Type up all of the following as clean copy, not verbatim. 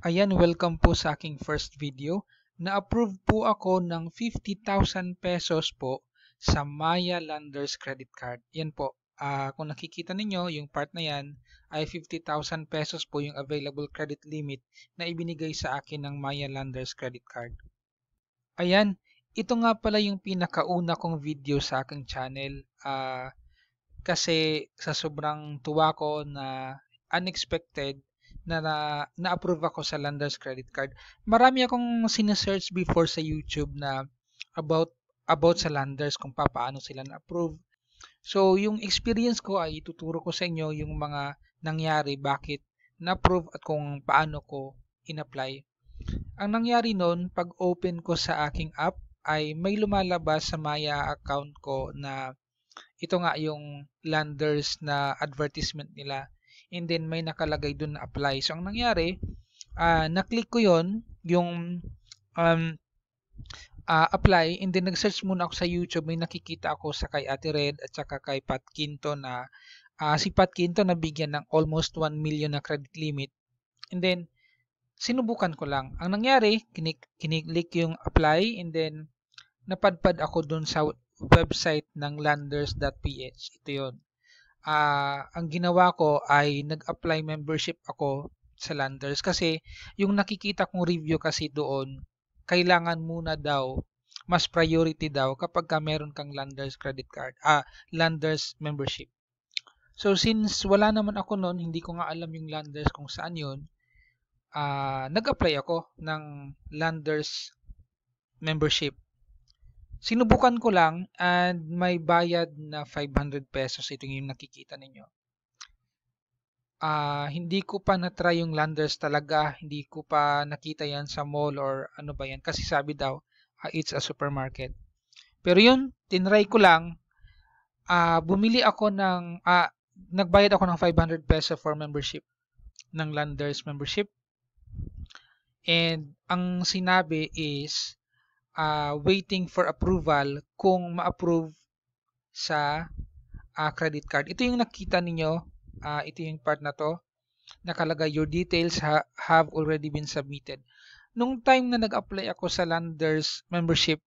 Ayan, welcome po sa aking first video. Na-approve po ako ng 50,000 pesos po sa Maya Landers Credit Card. Yan po. Kung nakikita ninyo, yung part na yan ay 50,000 pesos po yung available credit limit na ibinigay sa akin ng Maya Landers Credit Card. Ayan, ito nga pala yung pinakauna kong video sa aking channel. Kasi sa sobrang tuwa ko na unexpected na-approve ako sa Landers Credit Card. Marami akong sinesearch before sa YouTube na about sa Landers kung paano sila na-approve. So, yung experience ko ay ituturo ko sa inyo yung mga nangyari, bakit na-approve at kung paano ko in-apply. Ang nangyari noon, pag open ko sa aking app, ay may lumalabas sa Maya account ko na ito nga yung Landers na advertisement nila. And then may nakalagay dun na apply. So ang nangyari, na-click ko yung apply, and then nag-search muna ako sa YouTube. May nakikita ako sa kay Ate Red at saka kay Pat Quinto na si Pat Quinto nabigyan ng almost 1 million na credit limit. And then sinubukan ko lang. Ang nangyari, kiniklik yung apply, and then napadpad ako dun sa website ng landers.ph. Ito yun. Ang ginawa ko ay nag-apply membership ako sa Landers kasi yung nakikita kong review kasi doon, kailangan muna daw, mas priority daw kapag meron kang Landers credit card, Landers membership. So since wala naman ako noon, hindi ko nga alam yung Landers kung saan yun, nag-apply ako ng Landers membership. Sinubukan ko lang and may bayad na 500 pesos. Ito yung nakikita ninyo. Hindi ko pa na-try yung Landers talaga. Hindi ko pa nakita yan sa mall or ano ba yan. Kasi sabi daw, it's a supermarket. Pero yun, tinry ko lang. Bumili ako ng, nagbayad ako ng 500 peso for membership ng Landers membership. And ang sinabi is, waiting for approval kung ma-approve sa credit card. Ito yung nakita ninyo, ito yung part na to, nakalagay your details have already been submitted. Nung time na nag-apply ako sa Landers membership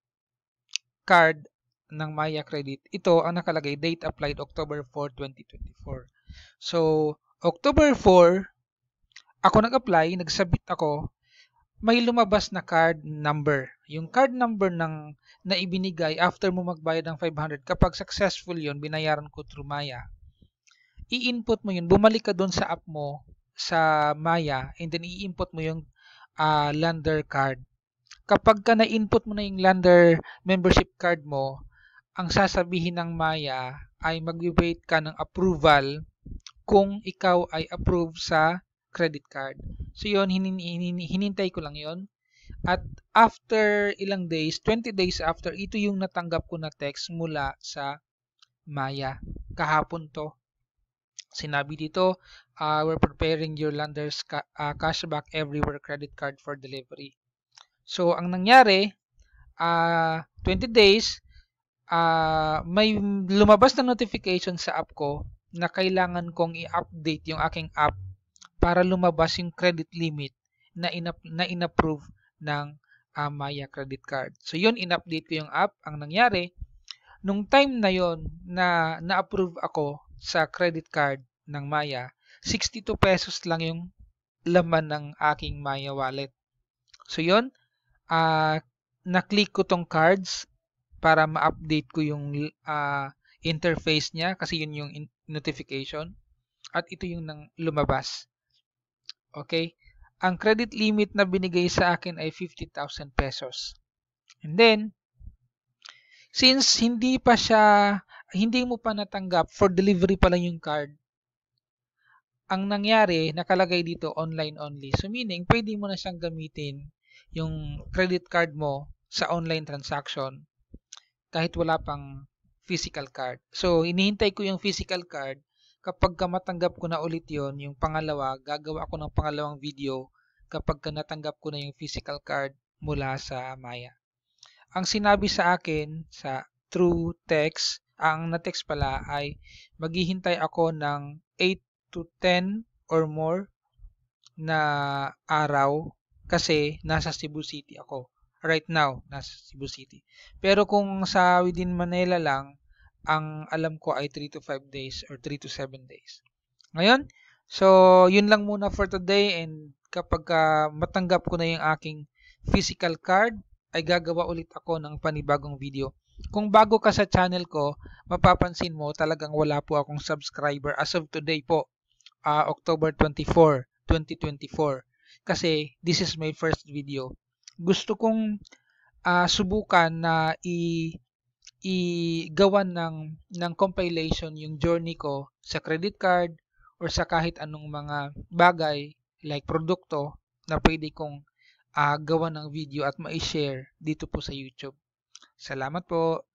card ng Maya Credit, ito ang nakalagay, date applied October 4, 2024. So, October 4, ako nag-apply, nag-submit ako, may lumabas na card number. Yung card number na ibinigay after mo magbayad ng 500, kapag successful yon, binayaran ko through Maya, i-input mo yun, bumalik ka doon sa app mo, sa Maya, and then i-input mo yung Lander card. Kapag ka na-input mo na yung Lander membership card mo, ang sasabihin ng Maya ay mag-wait ka ng approval kung ikaw ay approve sa credit card. So yun, hinintay ko lang yon. At after ilang days, 20 days after, ito yung natanggap ko na text mula sa Maya. Kahapon to. Sinabi dito, we're preparing your Landers cashback everywhere credit card for delivery. So ang nangyari, 20 days, may lumabas na notification sa app ko na kailangan kong i-update yung aking app para lumabas yung credit limit na in-approve ng Maya credit card. So yun, in-update ko yung app. Ang nangyari, nung time na yon na na-approve ako sa credit card ng Maya, 62 pesos lang yung laman ng aking Maya wallet. So yun, na-click ko tong cards para ma-update ko yung interface niya kasi yun yung notification. At ito yung lumabas. Okay? Ang credit limit na binigay sa akin ay 50,000 pesos. And then, since hindi mo pa natanggap, for delivery pa lang yung card, ang nangyari, nakalagay dito online only. So meaning, pwede mo na siyang gamitin yung credit card mo sa online transaction kahit wala pang physical card. So, hinihintay ko yung physical card. Kapag matanggap ko na ulit yon, yung pangalawa, gagawa ako ng pangalawang video kapag natanggap ko na yung physical card mula sa Maya. Ang sinabi sa akin sa through text, ang na-text pala ay maghihintay ako ng 8 to 10 or more na araw kasi nasa Cebu City ako. Right now, nasa Cebu City. Pero kung sa within Manila lang, ang alam ko ay 3 to 5 days or 3 to 7 days. Ngayon, so yun lang muna for today, and kapag matanggap ko na yung aking physical card, ay gagawa ulit ako ng panibagong video. Kung bago ka sa channel ko, mapapansin mo talagang wala po akong subscriber as of today po, October 24, 2024. Kasi this is my first video. Gusto kong subukan na igawa ng compilation yung journey ko sa credit card or sa kahit anong mga bagay like produkto na pwede kong gawa ng video at ma-share dito po sa YouTube. Salamat po.